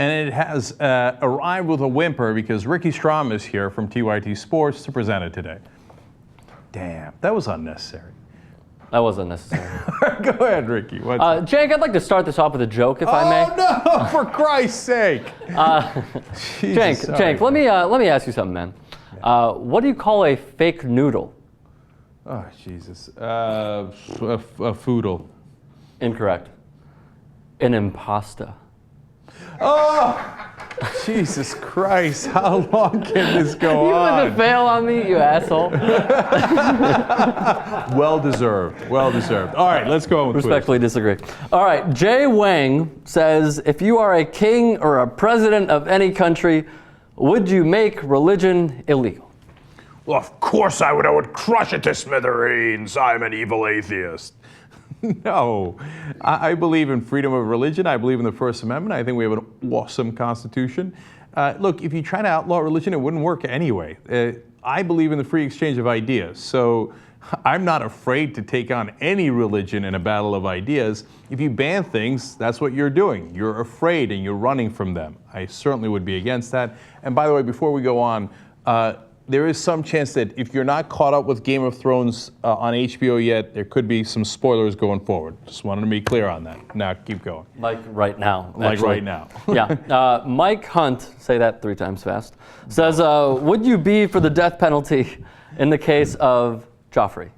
And it has arrived with a whimper because Ricky Strom is here from TYT Sports to present it today. Damn, that was unnecessary. That was unnecessary. Go ahead, Ricky. Cenk, I'd like to start this off with a joke, if I may. Oh, no, for Christ's sake. Cenk, let me ask you something, man. What do you call a fake noodle? Oh, Jesus. A foodle. Incorrect. An impasta. Oh, Jesus Christ. How long can this go on? You want to fail on me, you asshole. Well deserved. Well deserved. All right, let's go. Respectfully disagree. All right, Jay Wang says, if you are a king or a president of any country, would you make religion illegal? Well, of course I would. I would crush it to smithereens. I'm an evil atheist. No. I believe in freedom of religion. I believe in the First Amendment. I think we have an awesome Constitution. Look, if you try to outlaw religion, it wouldn't work anyway. I believe in the free exchange of ideas. So I'm not afraid to take on any religion in a battle of ideas. If you ban things, that's what you're doing. You're afraid and you're running from them. I certainly would be against that. And by the way, before we go on, there is some chance that if you're not caught up with Game of Thrones on HBO yet, there could be some spoilers going forward. Just wanted to be clear on that. Now, keep going. Like right now. Like right now. Yeah. Mike Hunt, say that 3 times fast, says, would you be for the death penalty in the case of Joffrey?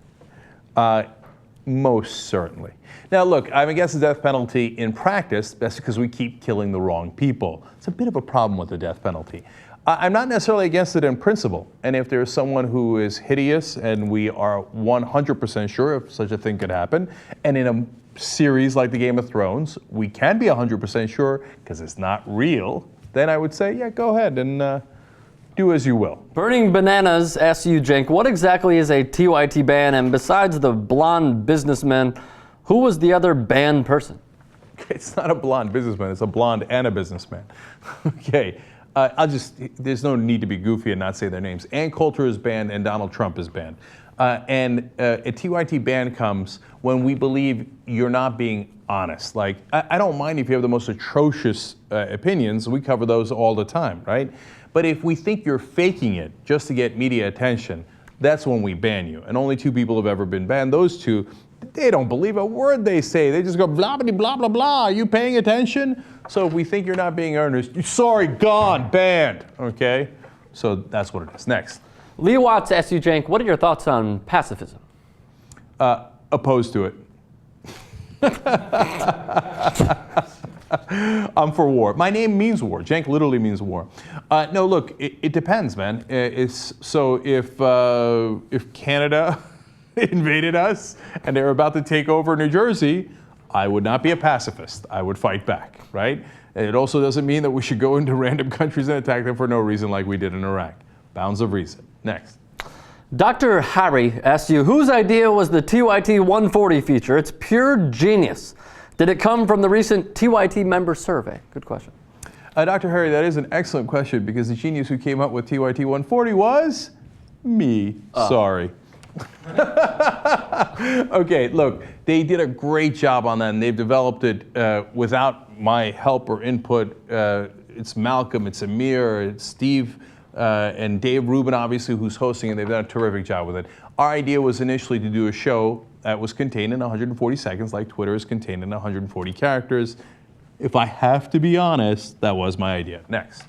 Most certainly. Now, look, I'm against the death penalty in practice. That's because we keep killing the wrong people. It's a bit of a problem with the death penalty. I'm not necessarily against it in principle. And if there's someone who is hideous and we are 100% sure if such a thing could happen, and in a series like the Game of Thrones, we can be 100% sure because it's not real, then I would say, yeah, go ahead and do as you will. Burning Bananas asks you, Cenk, what exactly is a TYT ban? And besides the blonde businessman, who was the other banned person? It's not a blonde businessman. It's a blonde and a businessman. Okay. There's no need to be goofy and not say their names. Ann Coulter is banned and Donald Trump is banned. And a TYT ban comes when we believe you're not being honest. Like, I don't mind if you have the most atrocious opinions. We cover those all the time, right? But if we think you're faking it just to get media attention, that's when we ban you. And only 2 people have ever been banned. Those 2, they don't believe a word they say. They just go blah, blah, blah, blah, blah. Are you paying attention? So if we think you're not being earnest, sorry, gone, banned, okay? So that's what it is. Next. Lee Watts asks you, Cenk, what are your thoughts on pacifism? Opposed to it. I'm for war. My name means war. Cenk literally means war. No, look, it depends, man. So if Canada invaded us and they were about to take over New Jersey, I would not be a pacifist. I would fight back, right? It also doesn't mean that we should go into random countries and attack them for no reason like we did in Iraq. Bounds of reason. Next. Dr. Harry asks you, whose idea was the TYT 140 feature? It's pure genius. Did it come from the recent TYT member survey? Good question. Dr. Harry, that is an excellent question because the genius who came up with TYT 140 was me. Sorry. Okay, look, they did a great job on that, and they've developed it without my help or input. It's Malcolm, it's Amir, it's Steve, and Dave Rubin, obviously, who's hosting, and they've done a terrific job with it. Our idea was initially to do a show that was contained in 140 seconds, like Twitter is contained in 140 characters. If I have to be honest, that was my idea. Next.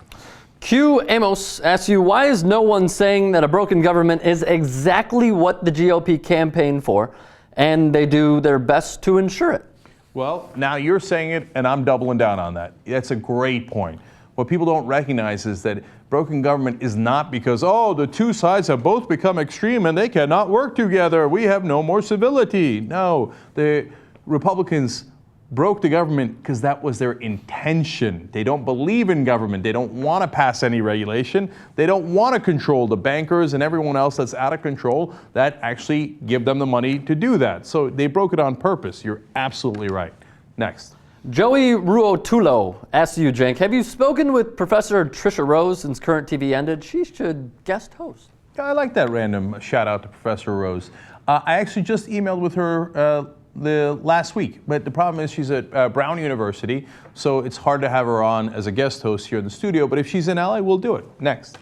Q Amos asks you, why is no one saying that a broken government is exactly what the GOP campaigned for, and they do their best to ensure it? Well, now you're saying it, and I'm doubling down on that. That's a great point. What people don't recognize is that broken government is not because, oh, the 2 sides have both become extreme and they cannot work together. We have no more civility. No, the Republicans broke the government because that was their intention. They don't believe in government. They don't want to pass any regulation. They don't want to control the bankers and everyone else that's out of control that actually give them the money to do that. So they broke it on purpose. You're absolutely right. Next. Joey Ruotulo asks you, Cenk, have you spoken with Professor Trisha Rose since current TV ended? She should guest host. I like that random shout out to Professor Rose. I actually just emailed with her the last week. But the problem is she's at Brown University, so it's hard to have her on as a guest host here in the studio. But if she's in LA, we'll do it. Next.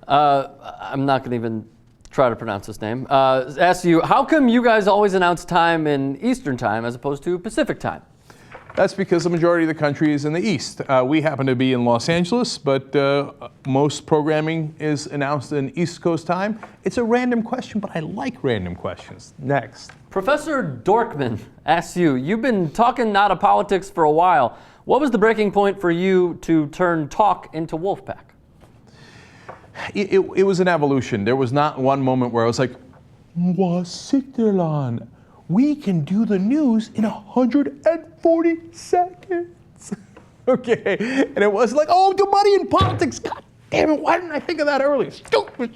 I'm not going to even try to pronounce this name. Asks you, how come you guys always announce time in Eastern time as opposed to Pacific time? That's because the majority of the country is in the East. We happen to be in Los Angeles, but most programming is announced in East Coast time. It's a random question, but I like random questions. Next. Professor Dorkman asks you, you've been talking out of politics for a while. What was the breaking point for you to turn talk into Wolfpack? It was an evolution. There was not one moment where I was like, Wassikterland. We can do the news in 140 seconds. Okay, and it was like, oh, the money in politics. God damn it, why didn't I think of that earlier? Stupid.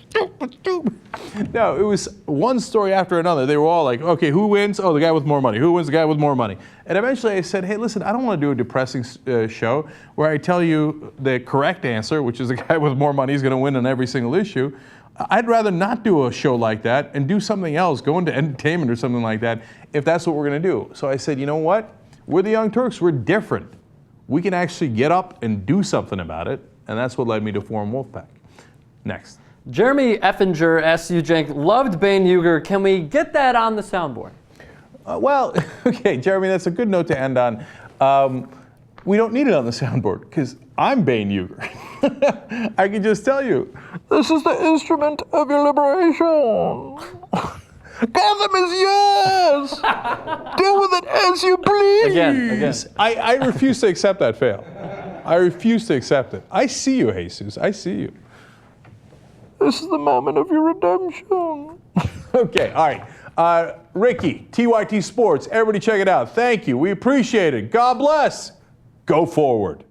No, it was one story after another. They were all like, okay, who wins? Oh, the guy with more money. Who wins? The guy with more money. And eventually I said, hey, listen, I don't want to do a depressing show where I tell you the correct answer, which is the guy with more money is going to win on every single issue. I'd rather not do a show like that and do something else, go into entertainment or something like that, if that's what we're going to do. So I said, you know what? We're the Young Turks. We're different. We can actually get up and do something about it, and that's what led me to form Wolfpack. Next. Jeremy Effinger asks you, Cenk, loved Bane Uygur. Can we get that on the soundboard? Well, okay, Jeremy, that's a good note to end on. We don't need it on the soundboard because I'm Bane Uygur. I can just tell you, this is the instrument of your liberation. Gotham is yours. Deal with it as you please. Again. I refuse to accept that fail. I refuse to accept it. I see you, Jesus. I see you. This is the moment of your redemption. Okay, all right. Ricky, TYT Sports, everybody check it out. Thank you. We appreciate it. God bless. Go forward.